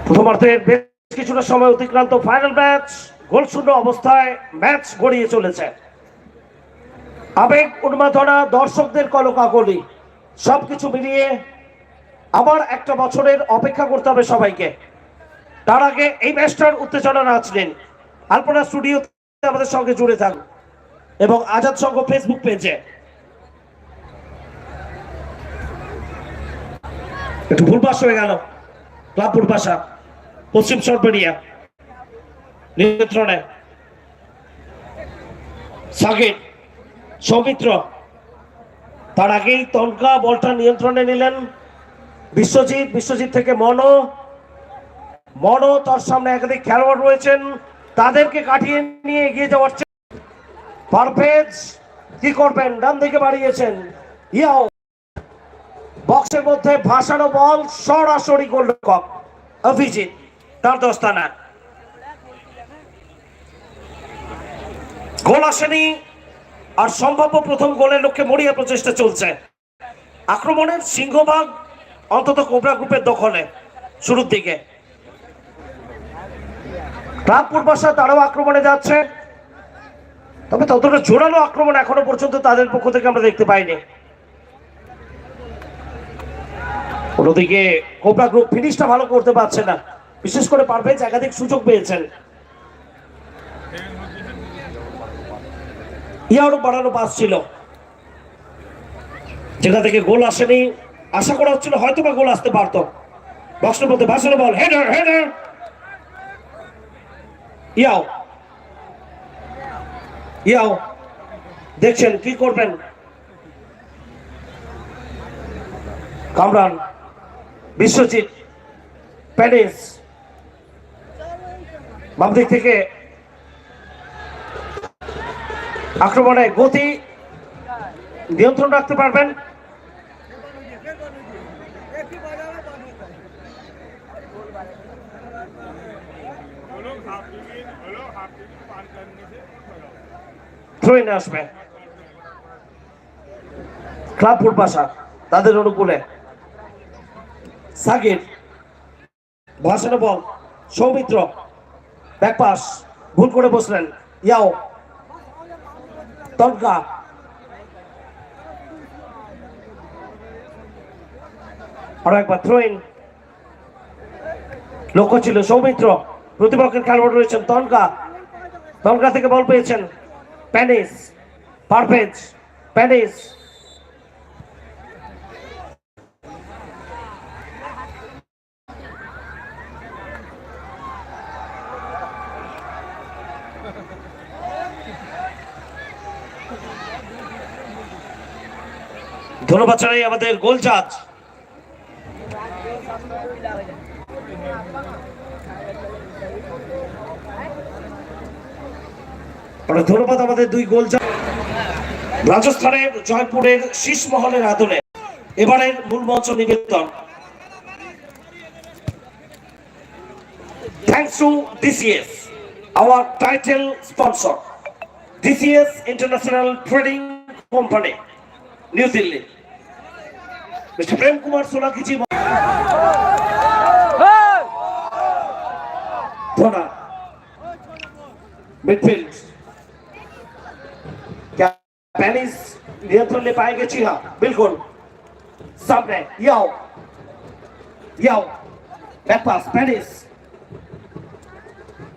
প্রথমার্ধের বেশ কিছুটা সময় অতিক্রান্ত, ফাইনাল ম্যাচ গোলশূন্য অবস্থায় ম্যাচ গড়িয়ে চলেছে। আবেগ উন্মাদনা, দর্শকদের কলকাকলি সবকিছু মিলিয়ে আবার একটা বছরের অপেক্ষা করতে হবে সবাইকে। তার আগে এই ম্যাচটার উত্তেজনা নাচ নিন। আলপনা স্টুডিওতে আমাদের সঙ্গে জুড়ে থাকুন এবং আজাদ সংঘ ফেসবুক পেজে। একটু ভুল পাস হয়ে গেল, ক্লাব পূর্বাশা পশ্চিম সরবেরিয়া নিয়ন্ত্রণে সাকিব সৌমিত্র, তার আগেই তনকা বলটা নিয়ন্ত্রণে নিলেন বিশ্বজিৎ থেকে মনো তার সামনে একাধিক খেলোয়াড় রয়েছেন, তাদেরকে কাটিয়ে নিয়ে এগিয়ে যাওয়ার পারভেজ কি করবেন, ডান দিকে বাড়িয়েছেন, ইয়াও বক্সের মধ্যে ভাসানো বল, সরাসরি গোলরক্ষক অভিজিৎ তার দস্তানা। গোল আসেনি, আর সম্ভাব্য প্রথম গোলের লক্ষ্যে মরিয়া প্রচেষ্টা চলছে। আক্রমণের সিংহভাগ অন্তত কোবরা গ্রুপের দখলে শুরুর দিকে। ক্লাব পূর্বাশা তারাও আক্রমণে যাচ্ছে, তবে ততটা জোরালো আক্রমণ এখনো পর্যন্ত তাদের পক্ষ থেকে আমরা দেখতে পাইনি। অন্যদিকে কোবরা গ্রুপ ফিনিশটা ভালো করতে পারছে না, বিশেষ করে পারভেজ একাধিক সুযোগ পেয়েছেন। ইয়ারও বাড়ানো পাস ছিল, যেটা থেকে গোল আসেনি। আশা করা হচ্ছিল হয়তো বা গোল আসতে পারত। বক্সের মধ্যে ভাসানো বল, হেডার ইয়াও দেখছেন কি করবেন। কামরান, বিশ্বজিৎ, প্যারিস বাম দিক থেকে আক্রমণে গতি নিয়ন্ত্রণ রাখতে পারবেন। থ্রোইন আসবে ক্লাব পূর্বাশা তাদের অনুকূলে। সাকিব ভাসানো বল, সৌমিত্র ব্যাক পাস, ভুল করে বসলেন। ইয়াও তনকা, আরো একবার থ্রোইন, লক্ষ্য ছিল সৌমিত্র, প্রতিপক্ষের খেলোয়াড় রয়েছেন তনকা থেকে বল পেয়েছেন প্যানিস, পারভেজ প্যানিস, ধন্যবাদ জানাই আমাদের গোল জাজ। ধন্যবাদ আমাদের দুই গোল জাজ। রাজস্থানের জয়পুরের শীষ মহলের আদলে এবারের মূল মঞ্চ নিবেদন। Thanks to DCS, our title sponsor, DCS International Trading Company, New Delhi. Mr. Prem Kumar Solaki ji, Dhona, midfield, क्या पेनिस नियंत्रण ले पाएंगे? जी हाँ बिल्कुल, सामने याओ बैक पास पेनिस,